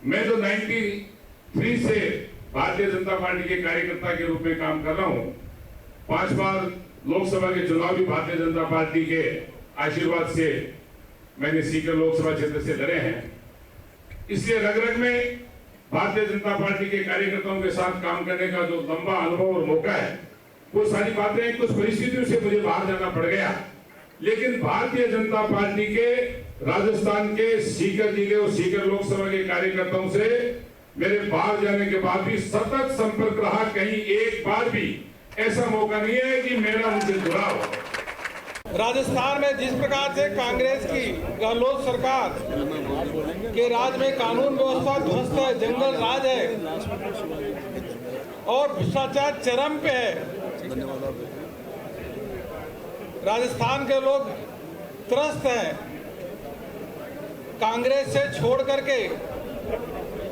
मैं तो 93 से भारतीय जनता पार्टी के कार्यकर्ता के रूप में काम कर रहा हूं। 5 बार लोकसभा के चुनाव भी भारतीय जनता पार्टी के आशीर्वाद से मैंने सीकर लोकसभा क्षेत्र से लड़े हैं। इसलिए रग रग में भारतीय जनता पार्टी के कार्यकर्ताओं के साथ काम करने का जो लंबा अनुभव और मौका है, वो सारी बातें कुछ परिस्थितियों से मुझे बाहर जाना पड़ गया, लेकिन भारतीय जनता पार्टी के राजस्थान के सीकर जिले और सीकर लोकसभा के कार्यकर्ताओं से मेरे बाहर जाने के बाद भी सतत संपर्क रहा। कहीं एक बार भी ऐसा मौका नहीं है कि मेरा उनसे जुड़ाव हो। राजस्थान में जिस प्रकार से कांग्रेस की गहलोत सरकार के राज में कानून व्यवस्था ध्वस्त है, जंगल राज है और भ्रष्टाचार चरम पे है, राजस्थान के लोग त्रस्त हैं। कांग्रेस से छोड़ करके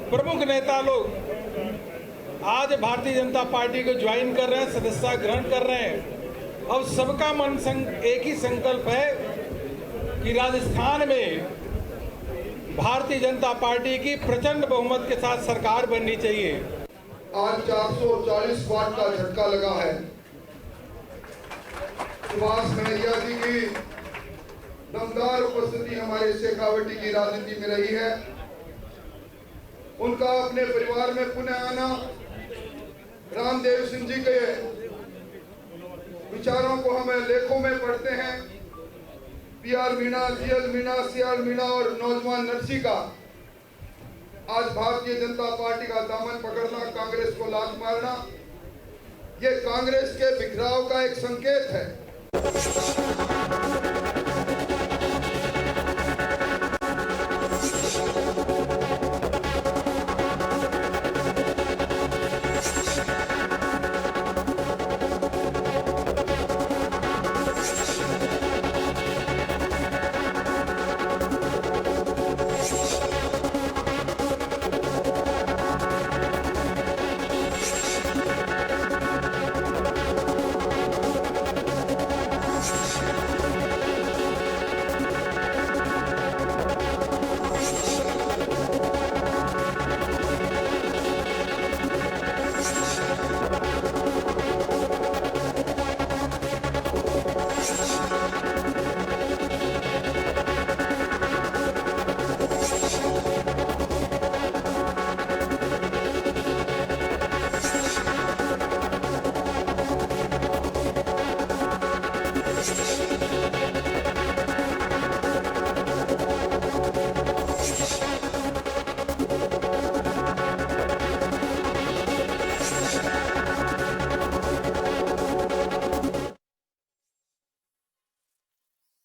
प्रमुख नेता लोग आज भारतीय जनता पार्टी को ज्वाइन कर रहे हैं, सदस्यता ग्रहण कर रहे हैं। अब सबका मन एक ही संकल्प है कि राजस्थान में भारतीय जनता पार्टी की प्रचंड बहुमत के साथ सरकार बननी चाहिए। आज 440 वाट का झटका लगा है। सुभाष महरिया जी की दमदार उपस्थिति हमारे शेखावटी की राजनीति में रही है। उनका अपने परिवार में पुनः आना, रामदेव सिंह जी के विचारों को हम लेखों में पढ़ते हैं। PR Meena, GL Meena, CR Meena और नौजवान नरसी का आज भारतीय जनता पार्टी का दामन पकड़ना, कांग्रेस को लात मारना, ये कांग्रेस के बिखराव का एक संकेत है।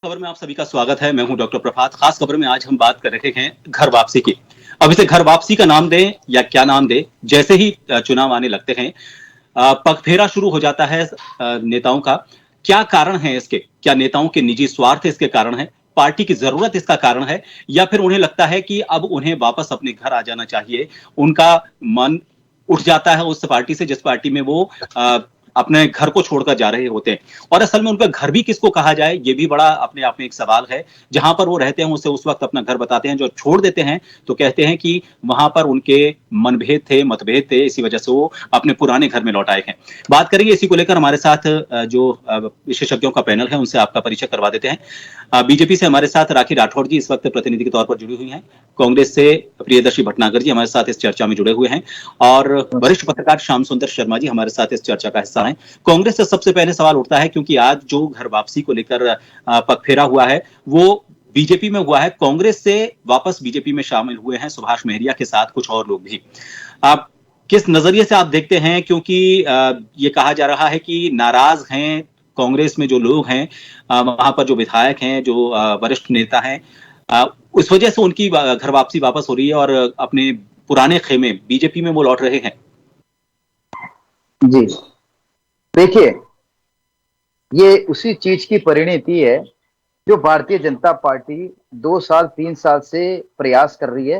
खबर में आप सभी का स्वागत है। मैं हूं डॉक्टर प्रभात। खास खबर में आज हम बात कर रहे हैं घर वापसी की। अब इसे घर वापसी का नाम दें या क्या नाम दें, जैसे ही चुनाव आने लगते हैं पगफेरा शुरू हो जाता है नेताओं का। क्या कारण है इसके? क्या नेताओं के निजी स्वार्थ इसके कारण है, पार्टी की जरूरत इसका कारण है, या फिर उन्हें लगता है कि अब उन्हें वापस अपने घर आ जाना चाहिए? उनका मन उठ जाता है उस पार्टी से जिस पार्टी में वो अपने घर को छोड़कर जा रहे होते हैं। और असल में उनका घर भी किसको कहा जाए, ये भी बड़ा अपने आप में एक सवाल है। जहां पर वो रहते हैं उसे उस वक्त अपना घर बताते हैं, जो छोड़ देते हैं तो कहते हैं कि वहां पर उनके मनभेद थे, मतभेद थे, इसी वजह से वो अपने पुराने घर में लौट आए हैं। बात करेंगे इसी को लेकर। हमारे साथ जो विशेषज्ञों का पैनल है उनसे आपका परिचय करवा देते हैं। बीजेपी से हमारे साथ राखी राठौड़ जी इस वक्त प्रतिनिधि के तौर पर जुड़ी हुई हैं। कांग्रेस से प्रियदर्शी भटनागर जी हमारे साथ इस चर्चा में जुड़े हुए हैं, और वरिष्ठ पत्रकार श्याम सुंदर शर्मा जी हमारे साथ इस चर्चा का हिस्सा हैं। कांग्रेस से सबसे पहले सवाल उठता है, क्योंकि आज जो घर वापसी को लेकर पगफेरा हुआ है वो बीजेपी में हुआ है। कांग्रेस से वापस बीजेपी में शामिल हुए हैं सुभाष महरिया के साथ कुछ और लोग भी। आप किस नजरिए से आप देखते हैं? क्योंकि ये कहा जा रहा है कि नाराज हैं कांग्रेस में जो लोग हैं, वहां पर जो विधायक हैं, जो वरिष्ठ नेता हैं, उस वजह से उनकी घर वापसी वापस हो रही है और अपने पुराने खेमे बीजेपी में वो लौट रहे हैं। जी देखिए, ये उसी चीज की परिणति है जो भारतीय जनता पार्टी 2 साल 3 साल से प्रयास कर रही है,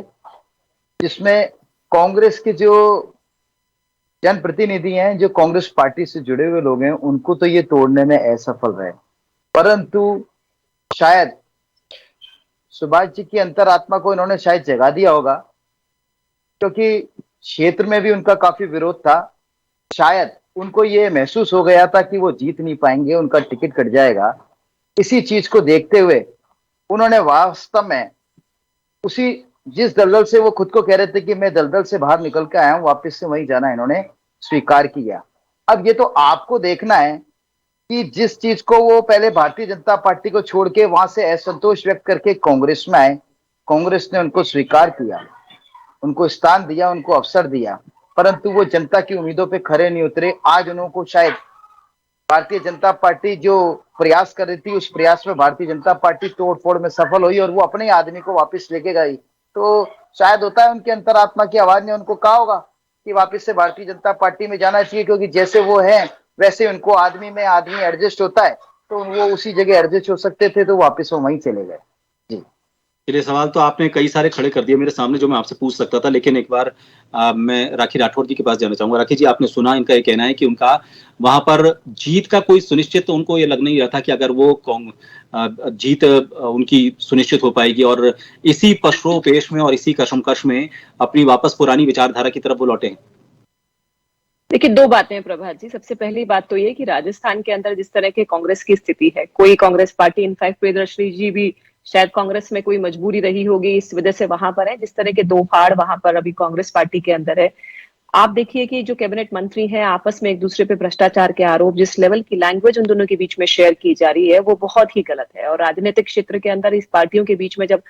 जिसमें कांग्रेस के जो जनप्रतिनिधि हैं, जो कांग्रेस पार्टी से जुड़े हुए लोग हैं, उनको तो ये तोड़ने में असफल रहे। परंतु शायद सुभाष जी की अंतरात्मा को इन्होंने शायद जगा दिया होगा क्योंकि क्षेत्र में भी उनका काफी विरोध था। शायद उनको ये महसूस हो गया था कि वो जीत नहीं पाएंगे, उनका टिकट कट जाएगा। इसी चीज को देखते हुए उन्होंने वास्तव में उसी जिस दलदल से वो खुद को कह रहे थे कि मैं दलदल से बाहर निकल के आया हूं, वापस से वहीं जाना इन्होंने स्वीकार किया। अब ये तो आपको देखना है कि जिस चीज को वो पहले भारतीय जनता पार्टी को छोड़ के वहां से असंतोष व्यक्त करके कांग्रेस में आए, कांग्रेस ने उनको स्वीकार किया, उनको स्थान दिया, उनको अवसर दिया, परंतु वो जनता की उम्मीदों पे खरे नहीं उतरे। आज उनको शायद भारतीय जनता पार्टी जो प्रयास कर रही थी, उस प्रयास में भारतीय जनता पार्टी तोड़ फोड़ में सफल हुई और वो अपने ही आदमी को वापस लेके गई। तो शायद होता है उनके अंतरात्मा की आवाज ने उनको कहा होगा कि वापस से भारतीय जनता पार्टी में जाना चाहिए, क्योंकि जैसे वो है वैसे उनको आदमी में आदमी एडजस्ट होता है, तो वो उसी जगह एडजस्ट हो सकते थे, तो वापस वो वहीं चले गए। जी, चलिए, सवाल तो आपने कई सारे खड़े कर दिए मेरे सामने जो मैं आपसे पूछ सकता था, लेकिन एक बार मैं राखी राठौर जी के पास जाना चाहूंगा। राखी जी, आपने सुना इनका ये कहना है कि उनका वहां पर जीत का कोई सुनिश्चित, तो उनको ये लग नहीं रहा था कि अगर वो जीत उनकी सुनिश्चित हो पाएगी, और इसी पशरो पेश में और इसी कशमकश में अपनी वापस पुरानी विचारधारा की तरफ वो लौटे हैं। देखिए, दो बातें हैं प्रभात जी। सबसे पहली बात तो ये कि राजस्थान के अंदर जिस तरह के कांग्रेस की स्थिति है, कोई कांग्रेस पार्टी, इनफैक्ट प्रियदर्शनी जी भी शायद कांग्रेस में कोई मजबूरी रही होगी, इस वजह से वहां पर है। जिस तरह के दो फाड़ वहां पर अभी कांग्रेस पार्टी के अंदर है, आप देखिए कि जो कैबिनेट मंत्री हैं आपस में एक दूसरे पे भ्रष्टाचार के आरोप, जिस लेवल की लैंग्वेज उन दोनों के बीच में शेयर की जा रही है, वो बहुत ही गलत है। और राजनीतिक क्षेत्र के अंदर इस पार्टियों के बीच में जब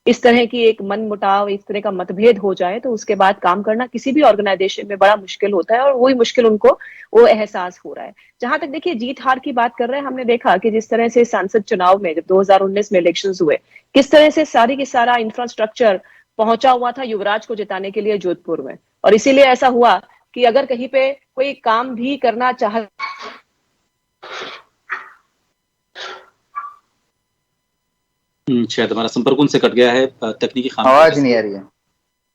इस तरह की एक मन मुटाव, इस तरह का मतभेद हो जाए, तो उसके बाद काम करना किसी भी ऑर्गेनाइजेशन में बड़ा मुश्किल होता है, और वही मुश्किल उनको वो एहसास हो रहा है। जहां तक देखिए जीत हार की बात कर रहे हैं, हमने देखा कि जिस तरह से सांसद चुनाव में जब 2019 में इलेक्शंस हुए, किस तरह से सारी की सारा इंफ्रास्ट्रक्चर पहुंचा हुआ था युवराज को जिताने के लिए जोधपुर में। और इसीलिए ऐसा हुआ कि अगर कहीं पे कोई काम भी करना चाह शायद हमारा संपर्क उनसे कट गया है, तकनीकी खामी। आवाज नहीं आ रही है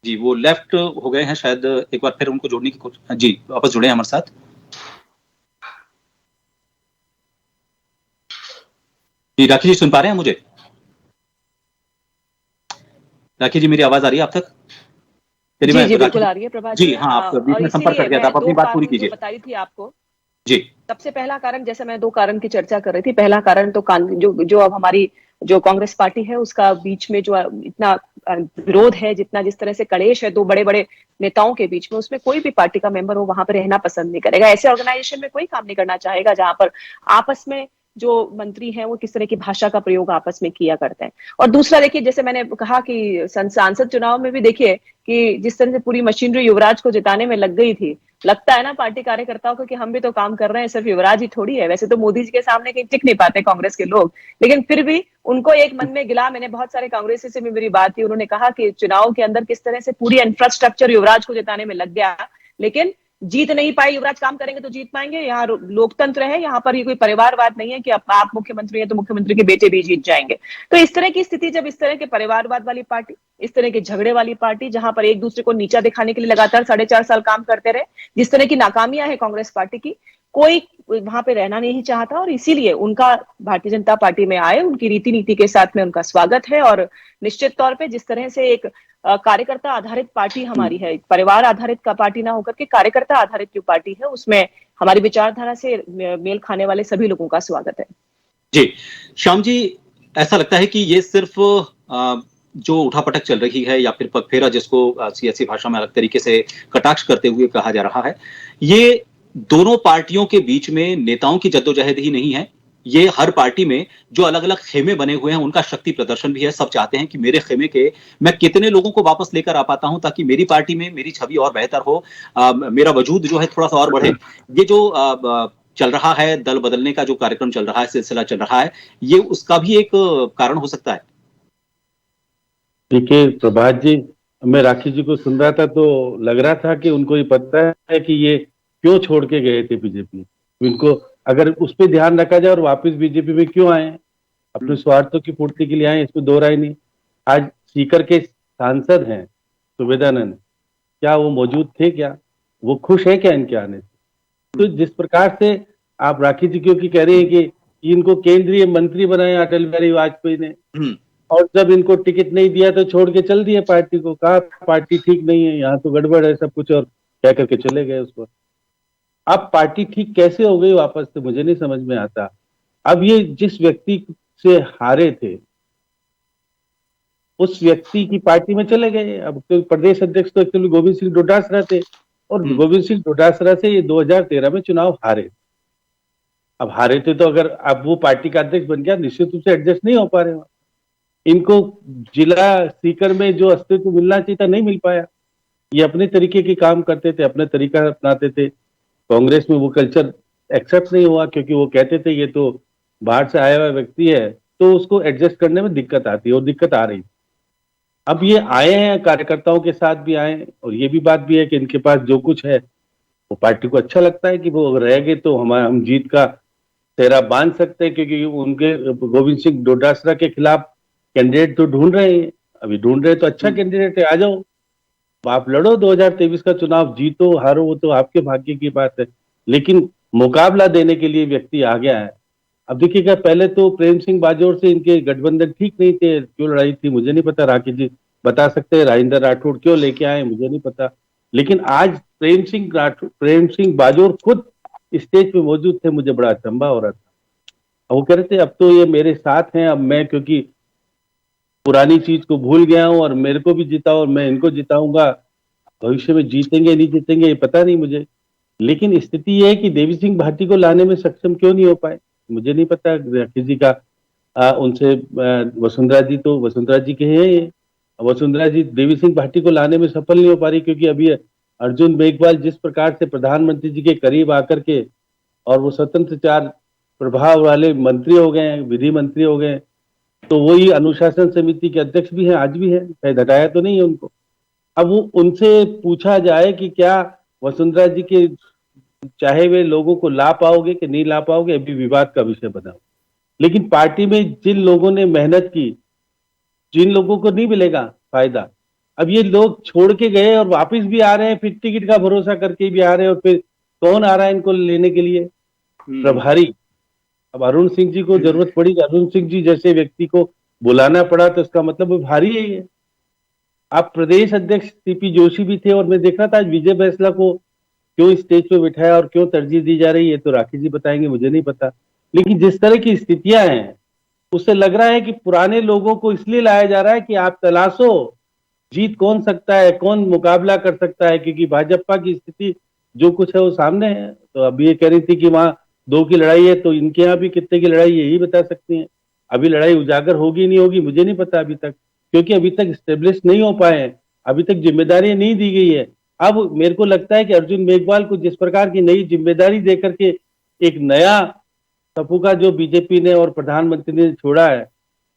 जी, वो लेफ्ट हो गए हैं शायद, एक बार फिर उनको जोड़ने की कोशिश। जी, वापस जुड़े हैं हमारे साथ। जी, राखी जी सुन पा रहे हैं मुझे? राखी जी, मेरी आवाज आ रही है आप तक? जी जी बिल्कुल आ रही है प्रभात जी। हाँ, आप बीच में संपर्क कर गया था, आप अपनी बात पूरी कीजिए। बताई थी आपको जी। सबसे पहला कारण, जैसे मैं दो कारण की चर्चा कर रही थी, पहला कारण तो जो अब हमारी जो कांग्रेस पार्टी है उसका बीच में जो इतना विरोध है, जितना जिस तरह से कलेश है दो बड़े बड़े नेताओं के बीच में, उसमें कोई भी पार्टी का मेंबर हो वहां पर रहना पसंद नहीं करेगा। ऐसे ऑर्गेनाइजेशन में कोई काम नहीं करना चाहेगा जहां पर आपस में जो मंत्री हैं वो किस तरह की भाषा का प्रयोग आपस में किया करते हैं। और दूसरा देखिए, जैसे मैंने कहा कि सांसद चुनाव में भी देखिए कि जिस तरह से पूरी मशीनरी युवराज को जिताने में लग गई थी, लगता है ना पार्टी कार्यकर्ताओं को कि हम भी तो काम कर रहे हैं, सिर्फ युवराज ही थोड़ी है। वैसे तो मोदी जी के सामने कहीं टिक नहीं पाते कांग्रेस के लोग, लेकिन फिर भी उनको एक मन में गिला। मैंने बहुत सारे कांग्रेसी से भी मेरी बात की, उन्होंने कहा कि चुनाव के अंदर किस तरह से पूरी इंफ्रास्ट्रक्चर युवराज को जिताने में लग गया, लेकिन जीत नहीं पाए। युवराज काम करेंगे तो जीत पाएंगे। यहाँ लोकतंत्र है, यहाँ पर ये कोई परिवारवाद नहीं है कि आप मुख्यमंत्री हैं तो मुख्यमंत्री के बेटे भी जीत जाएंगे। तो इस तरह की स्थिति, जब इस तरह के परिवारवाद वाली पार्टी, इस तरह के झगड़े वाली पार्टी, जहां पर एक दूसरे को नीचा दिखाने के लिए लगातार 4.5 साल काम करते रहे, जिस तरह की नाकामियां है कांग्रेस पार्टी की, कोई वहां पे रहना नहीं चाहता। और इसीलिए उनका भारतीय जनता पार्टी में आए, उनकी रीति नीति के साथ में उनका स्वागत है। और निश्चित तौर पे जिस तरह से एक कार्यकर्ता आधारित पार्टी हमारी है, परिवार आधारित का पार्टी ना होकर के कार्यकर्ता आधारित जो पार्टी है, उसमें हमारी विचारधारा से मेल खाने वाले सभी लोगों का स्वागत है। जी, श्याम जी, ऐसा लगता है कि ये सिर्फ जो उठापटक चल रही है या फिर पगफेरा, जिसको सियासी भाषा में अलग तरीके से कटाक्ष करते हुए कहा जा रहा है, ये दोनों पार्टियों के बीच में नेताओं की जद्दोजहद ही नहीं है, ये हर पार्टी में जो अलग अलग खेमे बने हुए हैं उनका शक्ति प्रदर्शन भी है। सब चाहते हैं कि मेरे खेमे के मैं कितने लोगों को वापस लेकर आ पाता हूं ताकि मेरी पार्टी में मेरी छवि और बेहतर हो, मेरा वजूद जो है थोड़ा सा और बढ़े। ये जो चल रहा है, दल बदलने का जो कार्यक्रम चल रहा है, सिलसिला चल रहा है, ये उसका भी एक कारण हो सकता है। देखिए प्रभात जी, मैं राखी जी को सुन रहा था तो लग रहा था कि उनको ये पता है कि ये क्यों छोड़ के गए थे बीजेपी। इनको अगर उस पर ध्यान रखा जाए और वापस बीजेपी में क्यों आए, अपने स्वार्थों की पूर्ति के लिए आए, इसमें दो राय नहीं। आज सीकर के सांसद हैं सुवेदानंद, क्या वो मौजूद थे? क्या वो खुश है क्या इनके आने से? तो जिस प्रकार से आप राखी जी क्योंकि कह रही है कि इनको केंद्रीय मंत्री बनाया अटल बिहारी वाजपेयी ने, और जब इनको टिकट नहीं दिया तो छोड़ के चल दिए पार्टी को, कहा पार्टी ठीक नहीं है, यहाँ तो गड़बड़ है सब कुछ, और कह करके चले गए उसको। अब पार्टी ठीक कैसे हो गई वापस से मुझे नहीं समझ में आता। अब ये जिस व्यक्ति से हारे थे उस व्यक्ति की पार्टी में चले गए। अब तो प्रदेश अध्यक्ष तो एक्चुअली गोविंद सिंह डोटासरा थे, और गोविंद सिंह डोटासरा से ये 2013 में चुनाव हारे। अब हारे थे तो अगर अब वो पार्टी का अध्यक्ष बन गया, निश्चित रूप से एडजस्ट नहीं हो पा रहे। इनको जिला सीकर में जो अस्तित्व मिलना चाहिए था नहीं मिल पाया। ये अपने तरीके के काम करते थे, अपने तरीका अपनाते थे। कांग्रेस में वो कल्चर एक्सेप्ट नहीं हुआ, क्योंकि वो कहते थे ये तो बाहर से आया हुआ व्यक्ति है, तो उसको एडजस्ट करने में दिक्कत आती है, और दिक्कत आ रही। अब ये आए हैं, कार्यकर्ताओं के साथ भी आए, और ये भी बात भी है कि इनके पास जो कुछ है वो पार्टी को अच्छा लगता है कि वो रहेंगे तो हम जीत का सेहरा बांध सकते हैं, क्योंकि उनके गोविंद सिंह डोटासरा के खिलाफ कैंडिडेट तो ढूंढ रहे हैं। अभी ढूंढ रहे तो अच्छा कैंडिडेट है, आ जाओ, आप लड़ो 2023 का चुनाव, जीतो हारो वो तो आपके भाग्य की बात है, लेकिन मुकाबला देने के लिए व्यक्ति आ गया है। अब देखिएगा, पहले तो प्रेम सिंह बाजौर से इनके गठबंधन ठीक नहीं थे, क्यों लड़ाई थी मुझे नहीं पता, राकेश जी बता सकते हैं। राजेंद्र राठौड़ क्यों लेके आए मुझे नहीं पता, लेकिन आज प्रेम सिंह बाजौर खुद स्टेज पे मौजूद थे, मुझे बड़ा अचंभा हो रहा था। वो कह रहे थे अब तो ये मेरे साथ हैं, अब मैं क्योंकि पुरानी चीज को भूल गया हूं और मेरे को भी जिताओ और मैं इनको जिताऊंगा, भविष्य में जीतेंगे नहीं जीतेंगे ये पता नहीं मुझे, लेकिन स्थिति ये है कि देवी सिंह भाटी को लाने में सक्षम क्यों नहीं हो पाए मुझे नहीं पता। किसी का उनसे वसुंधरा जी के हैं ये, वसुंधरा जी देवी सिंह भाटी को लाने में सफल नहीं हो पा रही, क्योंकि अभी अर्जुन मेघवाल जिस प्रकार से प्रधानमंत्री जी के करीब आकर के, और वो स्वतंत्र चार प्रभाव वाले मंत्री हो गए हैं, विधि मंत्री हो गए, तो वही अनुशासन समिति के अध्यक्ष भी हैं, आज भी है, शायद हटाया तो नहीं है उनको। अब वो उनसे पूछा जाए कि क्या वसुंधरा जी के चाहे वे लोगों को ला पाओगे कि नहीं ला पाओगे, अभी विवाद का विषय बना। लेकिन पार्टी में जिन लोगों ने मेहनत की, जिन लोगों को नहीं मिलेगा फायदा, अब ये लोग छोड़ के गए और वापस भी आ रहे हैं, फिर टिकट का भरोसा करके भी आ रहे हैं, और फिर कौन आ रहा है इनको लेने के लिए? प्रभारी। अब अरुण सिंह जी को जरूरत पड़ी, अरुण सिंह जी जैसे व्यक्ति को बुलाना पड़ा, तो इसका मतलब वो भारी है ये। आप प्रदेश अध्यक्ष सीपी जोशी भी थे, और मैं देख रहा था आज विजय बैंसला को क्यों स्टेज पे बिठाया और क्यों तरजीह दी जा रही है, तो राकेश जी बताएंगे, मुझे नहीं पता। लेकिन जिस तरह की स्थितियां हैं उससे लग रहा है कि पुराने लोगों को इसलिए लाया जा रहा है कि आप तलाशो जीत कौन सकता है, कौन मुकाबला कर सकता है, क्योंकि भाजपा की स्थिति जो कुछ है वो सामने है। तो अभी ये कह रही थी कि वहां 2 की लड़ाई है, तो इनके यहाँ भी कितने की लड़ाई यही बता सकती हैं। अभी लड़ाई उजागर होगी नहीं होगी मुझे नहीं पता अभी तक, क्योंकि अभी तक स्टेब्लिश नहीं हो पाए हैं, अभी तक जिम्मेदारी नहीं दी गई है। अब मेरे को लगता है कि अर्जुन मेघवाल को जिस प्रकार की नई जिम्मेदारी देकर के एक नया सपूका जो बीजेपी ने और प्रधानमंत्री ने छोड़ा है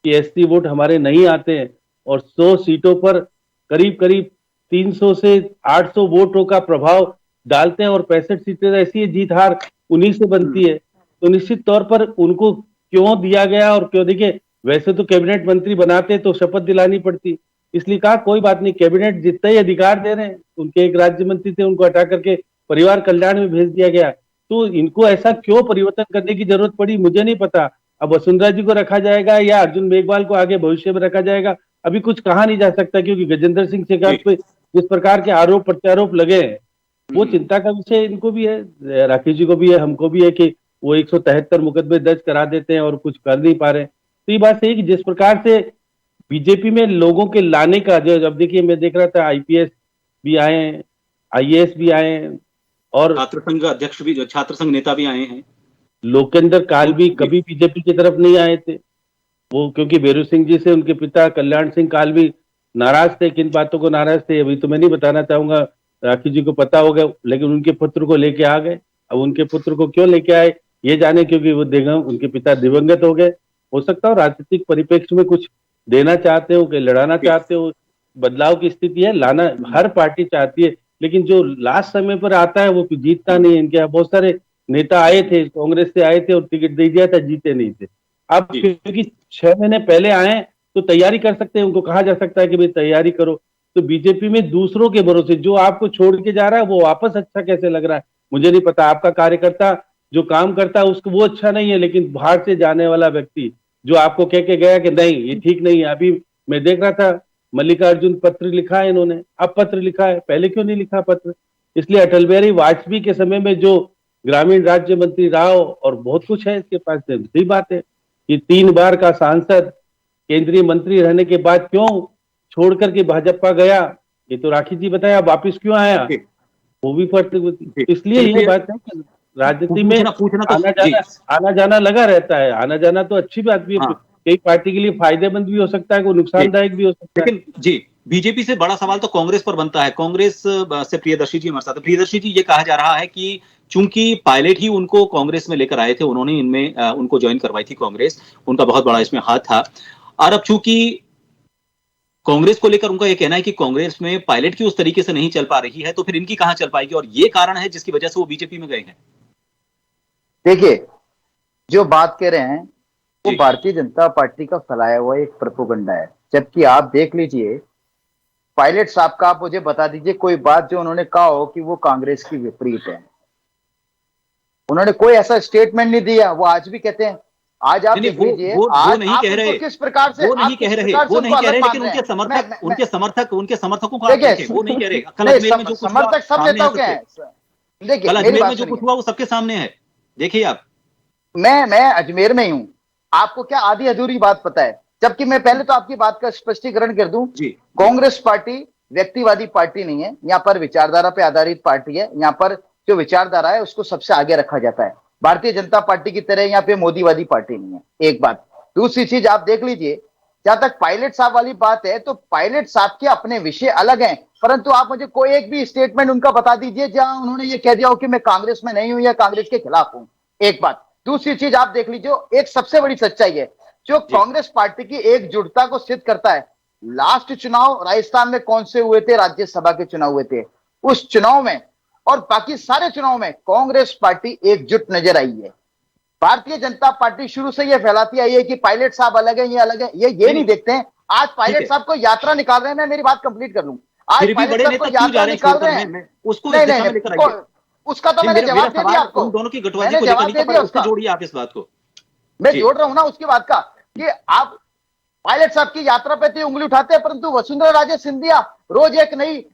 कि एसटी वोट हमारे नहीं आते हैं, और 100 सीटों पर करीब करीब 300 से 800 वोटों का प्रभाव डालते हैं, और 65 सीटें ऐसी है जीत हार उन्हीं से बनती है, तो निश्चित तौर पर उनको क्यों दिया गया और क्यों, देखिए वैसे तो कैबिनेट मंत्री बनाते तो शपथ दिलानी पड़ती, इसलिए कहा कोई बात नहीं, कैबिनेट जितना ही अधिकार दे रहे हैं, उनके एक राज्य मंत्री थे उनको हटा करके परिवार कल्याण में भेज दिया गया, तो इनको ऐसा क्यों परिवर्तन करने की जरूरत पड़ी मुझे नहीं पता। अब वसुंधरा जी को रखा जाएगा या अर्जुन मेघवाल को आगे भविष्य में रखा जाएगा, अभी कुछ कहा नहीं जा सकता, क्योंकि गजेंद्र सिंह शेखावत पे जिस प्रकार के आरोप प्रत्यारोप लगे हैं वो चिंता का विषय इनको भी है, राकेश जी को भी है, हमको भी है कि वो 173 मुकदमे दर्ज करा देते हैं और कुछ कर नहीं पा रहे। तो ये बात सही कि जिस प्रकार से बीजेपी में लोगों के लाने का जो, अब देखिए मैं देख रहा था आईपीएस भी आए हैं, आईएएस भी आए हैं, और छात्र संघ अध्यक्ष भी, जो छात्र संघ नेता भी आए हैं। लोकेंद्र काल भी कभी बीजेपी की तरफ नहीं आए थे, वो क्योंकि बेरू सिंह जी से उनके पिता कल्याण सिंह काल भी नाराज थे, किन बातों को नाराज थे अभी तो मैं नहीं बताना चाहूंगा, राखी जी को पता होगा, लेकिन उनके पुत्र को लेके आ गए। अब उनके पुत्र को क्यों लेके आए ये जाने, क्योंकि वो उनके पिता दिवंगत हो गए, हो सकता है राजनीतिक परिप्रेक्ष्य में कुछ देना चाहते हो कि लड़ाना चाहते हो, बदलाव की स्थिति है, लाना हर पार्टी चाहती है, लेकिन जो लास्ट समय पर आता है वो जीतता नहीं है। इनके यहाँ बहुत सारे नेता आए थे, कांग्रेस से आए थे और टिकट दे दिया था, जीते नहीं थे। अब क्योंकि 6 महीने पहले आए तो तैयारी कर सकते हैं, उनको कहा जा सकता है कि भाई तैयारी करो। तो बीजेपी में दूसरों के भरोसे जो आपको छोड़ के जा रहा है वो वापस अच्छा कैसे लग रहा है मुझे नहीं पता। आपका कार्यकर्ता जो काम करता है उसको वो अच्छा नहीं है, लेकिन बाहर से जाने वाला व्यक्ति जो आपको कह के गया कि नहीं ये ठीक नहीं है। अभी मैं देख रहा था मल्लिकार्जुन पत्र लिखा है इन्होंने, अब पत्र लिखा है, पहले क्यों नहीं लिखा पत्र? इसलिए अटल बिहारी वाजपेयी के समय में जो ग्रामीण राज्य मंत्री रहा हो और बहुत कुछ है इसके पास, सही बात है। ये 3 बार का सांसद केंद्रीय मंत्री रहने के बाद क्यों छोड़ करके भाजपा गया, ये तो राखी जी बताया। वापिस क्यों आया वो भी फर्क। इसलिए ये बात है कि राजनीति में आना जाना लगा रहता है। आना जाना तो अच्छी बात भी है, कई पार्टी के लिए फायदेमंद भी हो सकता है, कोई नुकसानदायक भी हो सकता है। लेकिन जी बीजेपी से बड़ा सवाल तो कांग्रेस पर बनता है। कांग्रेस से प्रियदर्शी जी हमारे साथ। प्रियदर्शी जी, ये कहा जा रहा है कि चूंकि पायलट ही उनको कांग्रेस में लेकर आए थे, उन्होंने इनमें उनको ज्वाइन करवाई थी कांग्रेस, उनका बहुत बड़ा इसमें हाथ था। और अब चूंकि कांग्रेस को लेकर उनका यह कहना है कि कांग्रेस में पायलट की उस तरीके से नहीं चल पा रही है, तो फिर इनकी कहां चल पाएगी, और ये कारण है जिसकी वजह से वो बीजेपी में गए हैं। देखिए, जो बात कह रहे हैं वो भारतीय जनता पार्टी का फैलाया हुआ एक प्रोपेगेंडा है। जबकि आप देख लीजिए, पायलट साहब का आप मुझे बता दीजिए कोई बात जो उन्होंने कहा हो कि वो कांग्रेस की विपरीत है। उन्होंने कोई ऐसा स्टेटमेंट नहीं दिया। वो आज भी कहते हैं, आज आप देख लीजिए, आज नहीं कह रहे, किस प्रकार से वो नहीं कह रहे, लेकिन उनके समर्थकों को वो नहीं कह रहे। कल अजमेर में जो समर्थक सब नेताओं के हैं। देखिए, कल अजमेर में जो कुछ हुआ वो सबके सामने है। देखिए आप, मैं अजमेर में ही हूं, आपको क्या आधी अधूरी बात पता है? जबकि मैं पहले तो आपकी बात का स्पष्टीकरण कर दूं, कांग्रेस पार्टी व्यक्तिवादी पार्टी नहीं है, यहाँ पर विचारधारा पे आधारित पार्टी है। यहाँ पर जो विचारधारा है उसको सबसे आगे रखा जाता है। भारतीय जनता पार्टी की तरह यहाँ पे मोदीवादी पार्टी नहीं है, एक बात। दूसरी चीज आप देख लीजिए, जहां तक पायलट साहब वाली बात है, तो पायलट साहब के अपने विषय अलग हैं, परंतु आप मुझे कोई एक भी स्टेटमेंट उनका बता दीजिए जहां उन्होंने ये कह दिया हो कि मैं कांग्रेस में नहीं हूं या कांग्रेस के खिलाफ हूं, एक बात। दूसरी चीज आप देख लीजिए, एक सबसे बड़ी सच्चाई है जो कांग्रेस पार्टी की एकजुटता को सिद्ध करता है। लास्ट चुनाव राजस्थान में कौन से हुए थे? राज्यसभा के चुनाव हुए थे। उस चुनाव में और बाकी सारे चुनाव में कांग्रेस पार्टी एकजुट नजर आई है। भारतीय जनता पार्टी शुरू से यह फैलाती आई है कि पायलट साहब अलग है, ये अलग है, ये नहीं देखते हैं। आज पायलट साहब को यात्रा निकाल रहे हैं, मैं मेरी बात कंप्लीट कर लूं। आज पायलट साहब को यात्रा निकाल रहे हैं, उसका तो मैंने जवाब दे दिया आपको। दोनों की गठबाजी को जवाब दे दिया, उससे जोड़िए आप इस बात को। मैं जोड़ रहा हूं ना उसकी बात का, कि आप पायलट साहब की यात्रा पे तो उंगली उठाते हैं, परंतु वसुंधरा राजे सिंधिया रोज एक नई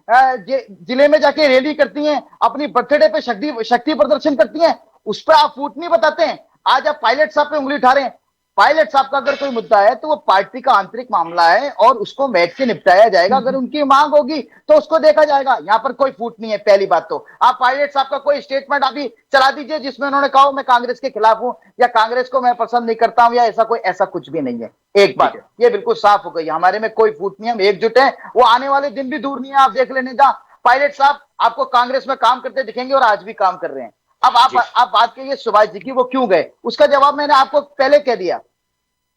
जिले में जाके रैली करती हैं, अपनी बर्थडे पे शक्ति प्रदर्शन करती हैं, उस पर आप फूट नहीं बताते हैं। आज आप पायलट साहब पे उंगली उठा रहे हैं। पायलट साहब का अगर कोई मुद्दा है तो वो पार्टी का आंतरिक मामला है और उसको बैठ के निपटाया जाएगा। अगर उनकी मांग होगी तो उसको देखा जाएगा। यहाँ पर कोई फूट नहीं है। पहली बात तो आप पायलट साहब का कोई स्टेटमेंट अभी चला दीजिए जिसमें उन्होंने कहा मैं कांग्रेस के खिलाफ हूं या कांग्रेस को मैं पसंद नहीं करता हूं या ऐसा कुछ भी नहीं है। एक बात ये बिल्कुल साफ हो गई, हमारे में कोई फूट नहीं है, हम एकजुट है। वो आने वाले दिन भी दूर नहीं है, आप देख लेने जहां पायलट साहब आपको कांग्रेस में काम करते दिखेंगे और आज भी काम कर रहे हैं। अब आप बात करिए सुभाष जी की, वो क्यों गए, उसका जवाब मैंने आपको पहले कह दिया।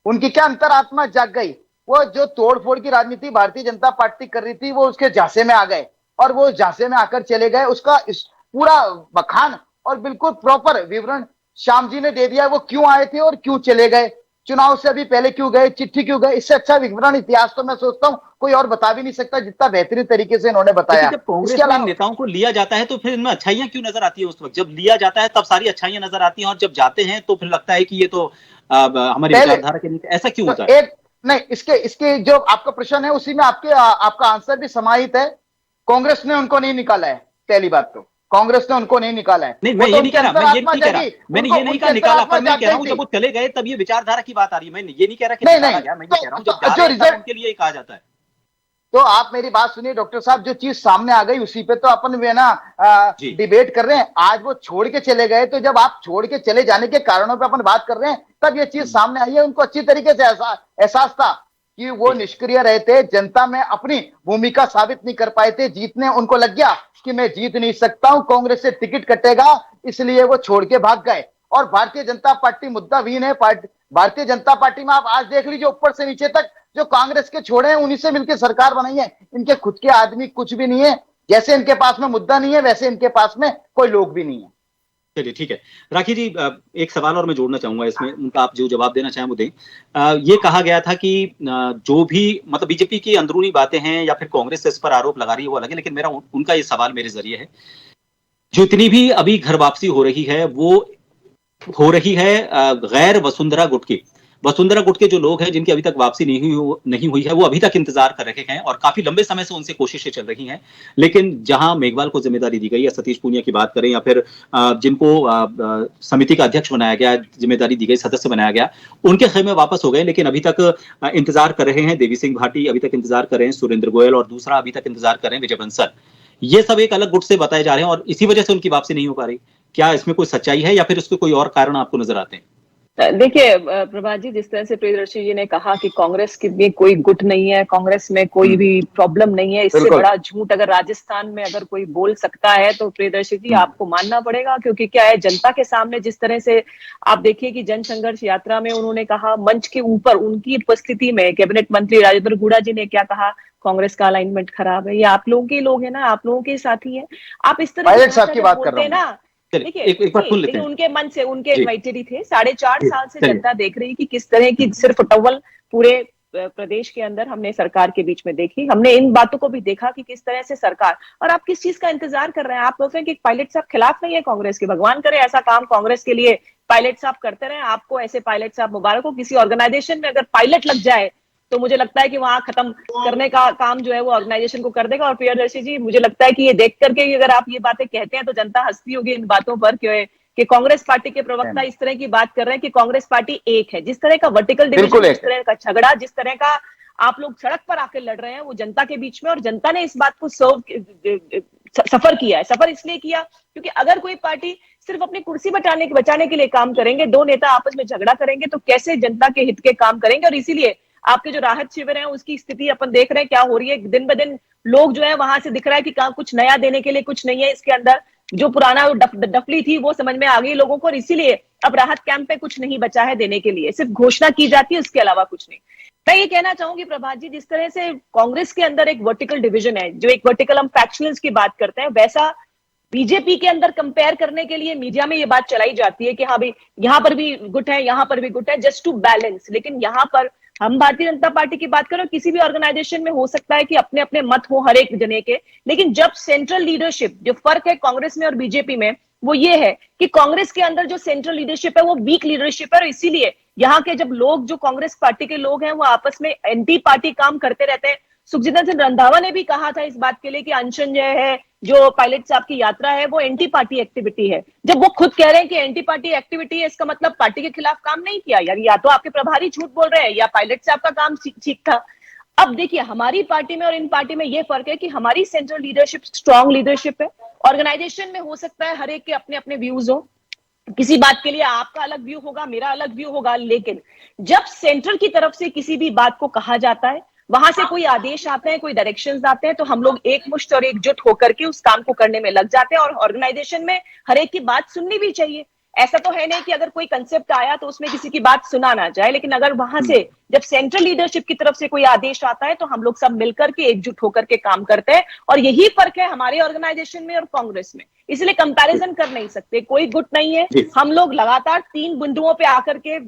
उनकी क्या अंतरात्मा जाग गई। वो जो तोड़फोड़ की राजनीति भारतीय जनता पार्टी कर रही थी वो उसके झांसे में आ गए और वो झांसे में आकर चले गए। उसका इस पूरा बखान और बिल्कुल प्रॉपर विवरण श्याम जी ने दे दिया, वो क्यों आए थे और क्यों चले गए, चुनाव से अभी पहले क्यों गए, चिट्ठी क्यों गए। इससे अच्छा विवरण इतिहास तो मैं सोचता हूं कोई और बता भी नहीं सकता जितना बेहतरीन तरीके से इन्होंने बताया। जब कांग्रेस में नेताओं को लिया जाता है तो फिर इनमें अच्छाइयां क्यों नजर आती है? उस वक्त जब लिया जाता है तब सारी अच्छाइयां नजर आती हैं और जब जाते हैं तो फिर लगता है कि ये तो हमारी विचारधारा के नीचे, ऐसा क्यों होता है? नहीं, इसके जो आपका प्रश्न है उसी में आपका आंसर भी समाहित है। कांग्रेस ने उनको नहीं निकाला है, पहली बात तो कांग्रेस ने उनको नहीं निकाला है। नहीं, मैं ये नहीं कह रहा, मैंने ये नहीं कहा निकाला, पर मैं कह रहा हूं जब वो चले गए तब ये विचारधारा की बात आ रही है। मैं ये नहीं कह रहा कि निकाला गया, मैं ये कह रहा हूं जब जा रहे हैं उनके लिए कहा जाता है। तो आप मेरी बात सुनिए डॉक्टर साहब, जो चीज सामने आ गई उसी पे तो अपन भी है ना डिबेट कर रहे हैं। आज वो छोड़ के चले गए, तो जब आप छोड़ के चले जाने के कारणों पे अपन बात कर रहे हैं तब ये चीज सामने आई है। उनको अच्छी तरीके से एहसास था कि वो निष्क्रिय रहे थे, जनता में अपनी भूमिका साबित नहीं कर पाए थे। जीतने उनको लग गया कि मैं जीत नहीं सकता हूं, कांग्रेस से टिकट कटेगा, इसलिए वो छोड़ के भाग गए। और भारतीय जनता पार्टी मुद्दाहीन है। भारतीय जनता पार्टी में आप आज देख लीजिए ऊपर से नीचे तक जो कांग्रेस के छोड़े हैं उन्हीं से मिलकर सरकार बनाई है। इनके खुद के आदमी कुछ भी नहीं है। जैसे इनके पास में मुद्दा नहीं है वैसे इनके पास में कोई लोग भी नहीं है। चलिए ठीक है। राखी जी, एक सवाल और मैं जोड़ना चाहूंगा इसमें, उनका आप जो जवाब देना चाहें वो दें। ये कहा गया था कि जो भी मतलब बीजेपी की अंदरूनी बातें हैं या फिर कांग्रेस इस पर आरोप लगा रही है वो अलग है, लेकिन मेरा उनका ये सवाल मेरे जरिए है, जो इतनी भी अभी घर वापसी हो रही है वो हो रही है गैर वसुंधरा गुट की। वसुंधरा गुट के जो लोग हैं जिनकी अभी तक वापसी नहीं हुई है, वो अभी तक इंतजार कर रहे हैं और काफी लंबे समय से उनसे कोशिशें चल रही हैं। लेकिन जहां मेघवाल को जिम्मेदारी दी गई है, सतीश पूनिया की बात करें या फिर जिनको समिति का अध्यक्ष बनाया गया, जिम्मेदारी दी गई, सदस्य बनाया गया, उनके खेमे वापस हो गए। लेकिन अभी तक इंतजार कर रहे हैं देवी सिंह भाटी, अभी तक इंतजार कर रहे हैं सुरेंद्र गोयल और दूसरा अभी तक इंतजार कर रहे हैं विजय बंसल। ये सब एक अलग गुट से बताए जा रहे हैं और इसी वजह से उनकी वापसी नहीं हो पा रही। क्या इसमें कोई सच्चाई है या फिर उसके कोई और कारण आपको नजर आते हैं? देखिए प्रभात जी, जिस तरह से प्रियदर्शी जी ने कहा कि कांग्रेस की में कोई गुट नहीं है, कांग्रेस में कोई भी प्रॉब्लम नहीं है, इससे बड़ा झूठ अगर राजस्थान में अगर कोई बोल सकता है तो प्रियदर्शी जी आपको मानना पड़ेगा। क्योंकि क्या है, जनता के सामने जिस तरह से आप देखिए कि जन संघर्ष यात्रा में उन्होंने कहा, मंच के ऊपर उनकी उपस्थिति में कैबिनेट मंत्री राजेंद्र गुड़ा जी ने क्या कहा, कांग्रेस का अलाइनमेंट खराब है। ये आप लोगों के लोग हैं ना, आप लोगों के साथी हैं। आप इस तरह की बात बोलते हैं ना, देखिए लेकिन उनके मन से उनके क्राइटेरिया थे। 4.5 साल से जनता देख रही कि किस तरह की सिर्फ टवल पूरे प्रदेश के अंदर हमने सरकार के बीच में देखी। हमने इन बातों को भी देखा कि किस तरह से सरकार, और आप किस चीज का इंतजार कर रहे हैं। आप लोग कि पायलट साहब खिलाफ नहीं है कांग्रेस के, भगवान करे ऐसा काम कांग्रेस के लिए पायलट साहब करते रहे। आपको ऐसे पायलट साहब मुबारक हो। किसी ऑर्गेनाइजेशन में अगर पायलट लग जाए तो मुझे लगता है कि वहां खत्म करने का काम जो है वो ऑर्गेनाइजेशन को कर देगा। और प्रियदर्शी जी, मुझे लगता है कि ये देख करके अगर आप ये बातें कहते हैं तो जनता हंसती होगी इन बातों पर कि कांग्रेस पार्टी के प्रवक्ता इस तरह की बात कर रहे हैं कि कांग्रेस पार्टी एक है। जिस तरह का वर्टिकल डिवीजन, जिस तरह का झगड़ा, जिस तरह का आप लोग सड़क पर आकर लड़ रहे हैं वो जनता के बीच में, और जनता ने इस बात को सफर किया है। सफर इसलिए किया क्योंकि अगर कोई पार्टी सिर्फ अपनी कुर्सी बचाने के लिए काम करेंगे, दो नेता आपस में झगड़ा करेंगे, तो कैसे जनता के हित के काम करेंगे। और इसीलिए आपके जो राहत शिविर हैं उसकी स्थिति अपन देख रहे हैं क्या हो रही है। दिन ब दिन लोग जो है वहां से दिख रहा है कि कहाँ कुछ नया देने के लिए कुछ नहीं है इसके अंदर। जो पुराना डफली थी वो समझ में आ गई लोगों को, और इसीलिए अब राहत कैंप पे कुछ नहीं बचा है देने के लिए, सिर्फ घोषणा की जाती है, उसके अलावा कुछ नहीं। मैं ये कहना चाहूंगी प्रभात जी, जिस तरह से कांग्रेस के अंदर एक वर्टिकल डिवीजन है, जो एक वर्टिकल हम फैक्शनल्स की बात करते हैं, वैसा बीजेपी के अंदर कंपेयर करने के लिए मीडिया में ये बात चलाई जाती है कि हाँ भाई यहाँ पर भी गुट है, यहाँ पर भी गुट है, जस्ट टू बैलेंस। लेकिन यहाँ पर हम भारतीय जनता पार्टी की बात करें, किसी भी ऑर्गेनाइजेशन में हो सकता है कि अपने अपने मत हो हर एक जने के, लेकिन जब सेंट्रल लीडरशिप, जो फर्क है कांग्रेस में और बीजेपी में वो ये है कि कांग्रेस के अंदर जो सेंट्रल लीडरशिप है वो वीक लीडरशिप है। और इसीलिए यहाँ के जब लोग, जो कांग्रेस पार्टी के लोग हैं, वो आपस में एंटी पार्टी काम करते रहते हैं। सुखजिंदर सिंह रंधावा ने भी कहा था इस बात के लिए कि अनशन जो है, जो पायलट साहब की यात्रा है, वो एंटी पार्टी एक्टिविटी है। जब वो खुद कह रहे हैं कि एंटी पार्टी एक्टिविटी है, इसका मतलब पार्टी के खिलाफ काम नहीं किया यार, या तो आपके प्रभारी झूठ बोल रहे हैं या पायलट साहब का काम ठीक था। अब देखिए हमारी पार्टी में और इन पार्टी में ये फर्क है कि हमारी सेंट्रल लीडरशिप स्ट्रॉन्ग लीडरशिप है। ऑर्गेनाइजेशन में हो सकता है हर एक के अपने अपने व्यूज हो, किसी बात के लिए आपका अलग व्यू होगा, मेरा अलग व्यू होगा, लेकिन जब सेंट्रल की तरफ से किसी भी बात को कहा जाता है, वहां से कोई आदेश आते हैं, कोई डायरेक्शंस आते हैं, तो हम लोग एकमुश्त और एकजुट होकर के उस काम को करने में लग जाते हैं। और ऑर्गेनाइजेशन में हर एक की बात सुननी भी चाहिए। ऐसा तो है नहीं कि अगर कोई कंसेप्ट आया तो उसमें किसी की बात सुना ना जाए, लेकिन अगर वहां से जब सेंट्रल लीडरशिप की तरफ से कोई आदेश आता है तो हम लोग सब मिलकर के एकजुट होकर के काम करते हैं। और यही फर्क है हमारे ऑर्गेनाइजेशन में और कांग्रेस में, इसलिए कंपैरिजन कर नहीं सकते। कोई गुट नहीं है। हम लोग लगातार 3 बिंदुओं पे आकर के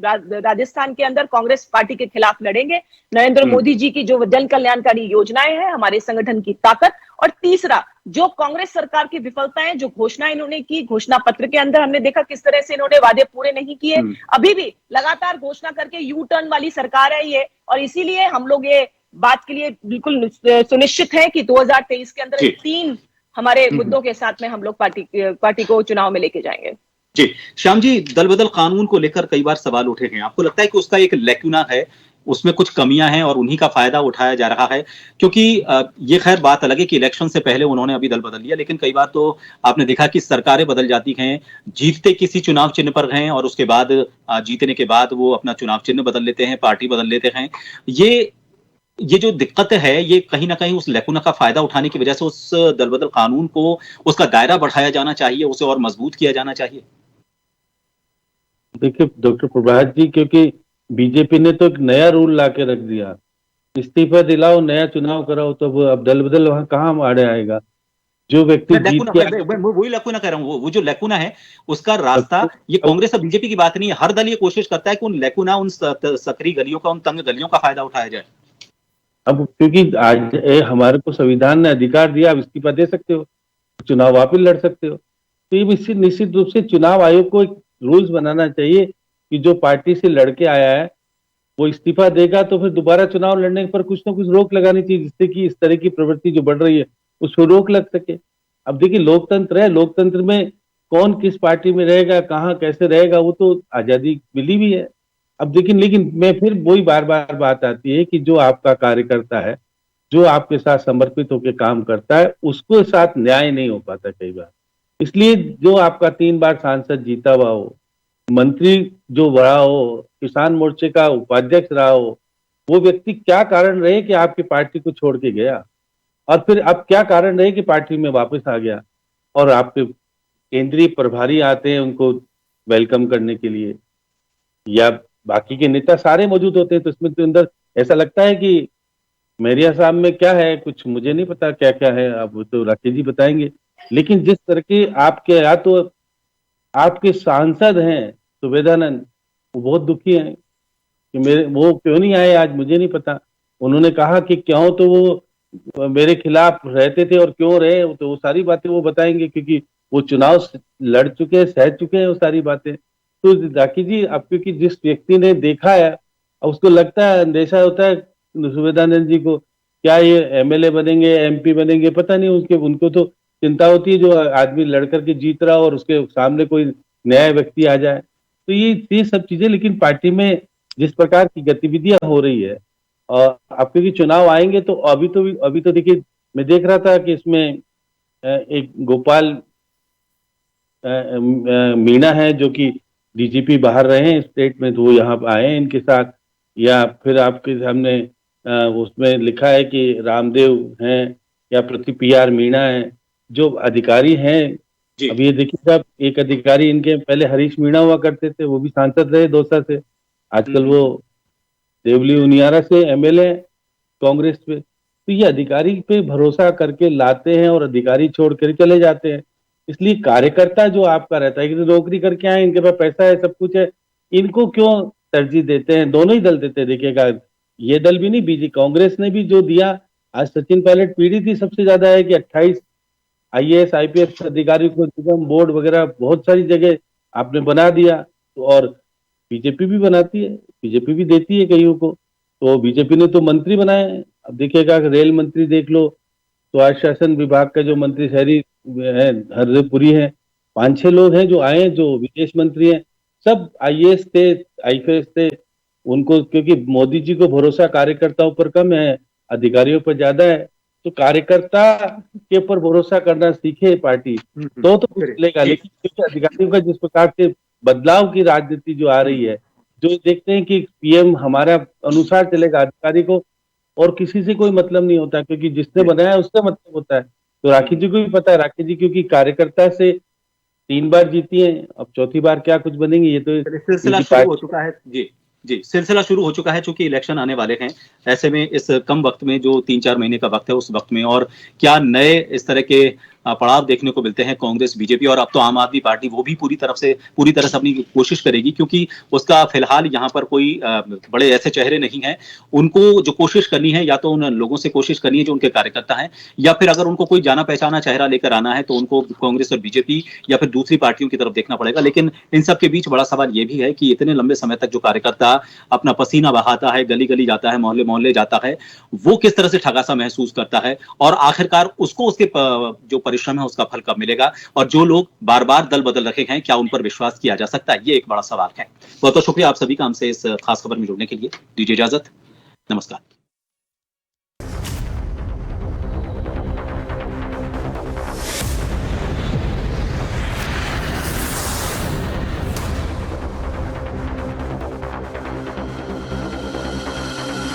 राजस्थान के अंदर कांग्रेस पार्टी के खिलाफ लड़ेंगे। नरेंद्र मोदी जी की जो जन कल्याणकारी योजनाएं हैं, हमारे संगठन की ताकत, और तीसरा जो कांग्रेस सरकार की विफलताएं, जो घोषणा इन्होंने की, घोषणा पत्र के अंदर हमने देखा किस तरह से इन्होंने वादे पूरे नहीं किए। अभी भी लगातार घोषणा करके यू टर्न वाली सरकार है ये, और इसीलिए हम लोग ये बात के लिए बिल्कुल सुनिश्चित है कि 2023 के अंदर 3 हमारे मुद्दों के साथ में हम लोग पार्टी को चुनाव में लेके जाएंगे। जी श्याम जी, दल बदल कानून को लेकर कई बार सवाल उठे हैं। आपको लगता है कि उसका एक लैक्यूना है, उसमें कुछ कमियां हैं और उन्हीं का फायदा उठाया जा रहा है? क्योंकि ये खैर बात अलग है कि इलेक्शन से पहले उन्होंने अभी दल बदल लिया, लेकिन कई बार तो आपने देखा कि सरकारें बदल जाती हैं, जीतते किसी चुनाव चिन्ह पर हैं और उसके बाद जीतने के बाद वो अपना चुनाव चिन्ह बदल लेते हैं, पार्टी बदल लेते हैं। ये जो दिक्कत है, ये कहीं ना कहीं उस लैकुना का फायदा उठाने की वजह से उस दल बदल कानून को, उसका दायरा बढ़ाया जाना चाहिए, उसे और मजबूत किया जाना चाहिए। देखिए डॉक्टर प्रभात जी, क्योंकि बीजेपी ने तो एक नया रूल ला के रख दिया, इस्तीफा दिलाओ, नया चुनाव कराओ, तो अब दल बदल वहां कहाँ आड़े आएगा? जो व्यक्ति वही लैकुना कह रहा हूँ, वो जो लैकुना है उसका रास्ता, ये कांग्रेस और बीजेपी की बात नहीं है, हर दल ये कोशिश करता है कि उन लैकुना, उन सकरी गलियों का, उन तंग गलियों का फायदा उठाया जाए। अब क्योंकि आज हमारे को संविधान ने अधिकार दिया, आप इस्तीफा दे सकते हो, चुनाव वापिस लड़ सकते हो। तो ये निश्चित रूप से चुनाव आयोग को एक रूल्स बनाना चाहिए कि जो पार्टी से लड़के आया है वो इस्तीफा देगा तो फिर दोबारा चुनाव लड़ने पर कुछ ना कुछ रोक लगानी चाहिए, जिससे कि इस तरह की प्रवृत्ति जो बढ़ रही है उस पर रोक लग सके। अब देखिए लोकतंत्र है, लोकतंत्र में कौन किस पार्टी में रहेगा, कहाँ कैसे रहेगा, वो तो आजादी मिली भी है। अब लेकिन मैं फिर वही बार बार बात आती है कि जो आपका कार्यकर्ता है, जो आपके साथ समर्पित होकर काम करता है, उसके साथ न्याय नहीं हो पाता कई बार। इसलिए जो आपका 3 बार सांसद जीता हुआ हो, मंत्री जो रहा हो, किसान मोर्चे का उपाध्यक्ष रहा हो, वो व्यक्ति क्या कारण रहे कि आपकी पार्टी को छोड़ के गया, और फिर अब क्या कारण रहे कि पार्टी में वापस आ गया, और आपके केंद्रीय प्रभारी आते हैं उनको वेलकम करने के लिए, या बाकी के नेता सारे मौजूद होते हैं, तो इसमें तो अंदर ऐसा लगता है कि मेरिया साहब में क्या है, कुछ मुझे नहीं पता क्या क्या है, अब तो राकेश जी बताएंगे। लेकिन जिस तरह के आपके, या तो आपके सांसद हैं सुवेदानंद, वो बहुत दुखी हैं कि मेरे वो क्यों नहीं आए आज, मुझे नहीं पता। उन्होंने कहा कि क्यों तो वो मेरे खिलाफ रहते थे और क्यों रहे, तो वो सारी बातें वो बताएंगे, क्योंकि वो चुनाव लड़ चुके हैं, सह चुके हैं वो सारी बातें। तो राकेश जी, अब क्योंकि जिस व्यक्ति ने देखा है, उसको लगता है, अंदेशा होता है सुवेदानंद जी को, क्या ये एमएलए बनेंगे, एमपी बनेंगे, पता नहीं। उनको तो चिंता होती है जो आदमी लड़कर के जीत रहा हो और उसके सामने कोई नया व्यक्ति आ जाए। तो ये सब चीजें, लेकिन पार्टी में जिस प्रकार की गतिविधियां हो रही है, और अब क्योंकि चुनाव आएंगे, तो अभी तो देखिए, मैं देख रहा था कि इसमें एक गोपाल मीणा है जो कि डीजीपी बाहर रहे हैं स्टेट में, तो वो यहाँ आए हैं इनके साथ। या फिर आपके सामने उसमें लिखा है कि रामदेव हैं, या पीआर मीणा है, जो अधिकारी हैं। अब ये देखिए साहब, एक अधिकारी इनके पहले हरीश मीणा हुआ करते थे, वो भी सांसद रहे 2 साल से, आजकल वो देवली उनियारा से एमएलए कांग्रेस पे। तो ये अधिकारी पे भरोसा करके लाते हैं और अधिकारी छोड़ कर चले जाते हैं। इसलिए कार्यकर्ता जो आपका रहता है कि नौकरी करके आए, इनके पास पैसा है, सब कुछ है, इनको क्यों तरजीह देते हैं? दोनों ही दल देते हैं। देखिएगा, ये दल भी नहीं, बीजेपी कांग्रेस ने भी जो दिया, आज सचिन पायलट पीड़ित ही सबसे ज्यादा है कि 28 आईएएस आईपीएस अधिकारी को निगम बोर्ड वगैरह बहुत सारी जगह आपने बना दिया। तो और बीजेपी भी बनाती है, बीजेपी भी देती है कईयों को, तो बीजेपी ने तो मंत्री बनाए हैं। अब देखिएगा, रेल मंत्री देख लो, तो आश्वासन विभाग का जो मंत्री शहरी है हरपुरी है, 5-6 लोग हैं जो आए हैं, जो विदेश मंत्री हैं, सब आईएएस थे, आईपीएस थे। उनको, क्योंकि मोदी जी को भरोसा कार्यकर्ताओं पर कम है, अधिकारियों पर ज्यादा है, तो कार्यकर्ता के ऊपर भरोसा करना सीखे पार्टी, तो कुछ चलेगा। लेकिन क्योंकि अधिकारियों का जिस प्रकार से बदलाव की राजनीति जो आ रही है, जो देखते हैं कि पीएम हमारा अनुसार चलेगा, अधिकारी को और किसी से कोई मतलब नहीं होता, क्योंकि जिसने बनाया उससे मतलब होता है। तो राकेश जी को भी पता है, राकेश जी क्योंकि कार्यकर्ता से 3 बार जीती है, अब 4थी बार क्या कुछ बनेंगे, ये तो सिलसिला शुरू हो चुका है। जी, सिलसिला शुरू हो चुका है, चूंकि इलेक्शन आने वाले हैं। ऐसे में इस कम वक्त में, जो 3-4 महीने का वक्त है, उस वक्त में और क्या नए इस तरह के पड़ाव देखने को मिलते हैं कांग्रेस, बीजेपी और अब तो आम आदमी पार्टी, वो भी पूरी तरह से अपनी कोशिश करेगी, क्योंकि उसका फिलहाल यहाँ पर कोई बड़े ऐसे चेहरे नहीं हैं। उनको जो कोशिश करनी है, या तो उन लोगों से कोशिश करनी है जो उनके कार्यकर्ता हैं, या फिर अगर उनको कोई जाना पहचाना चेहरा लेकर आना है, तो उनको कांग्रेस और बीजेपी या फिर दूसरी पार्टियों की तरफ देखना पड़ेगा। लेकिन इन सब के बीच बड़ा सवाल यह भी है कि इतने लंबे समय तक जो कार्यकर्ता अपना पसीना बहाता है, गली गली जाता है, मोहल्ले मोहल्ले जाता है, वो किस तरह से ठगासा महसूस करता है, और आखिरकार उसको उसके जो परिश्रम है उसका फल कब मिलेगा, और जो लोग बार बार दल बदल रखे हैं, क्या उन पर विश्वास किया जा सकता है? ये एक बड़ा सवाल है। बहुत बहुत शुक्रिया आप सभी का हमसे इस खास खबर में जुड़ने के लिए। दीजिए इजाजत, नमस्कार।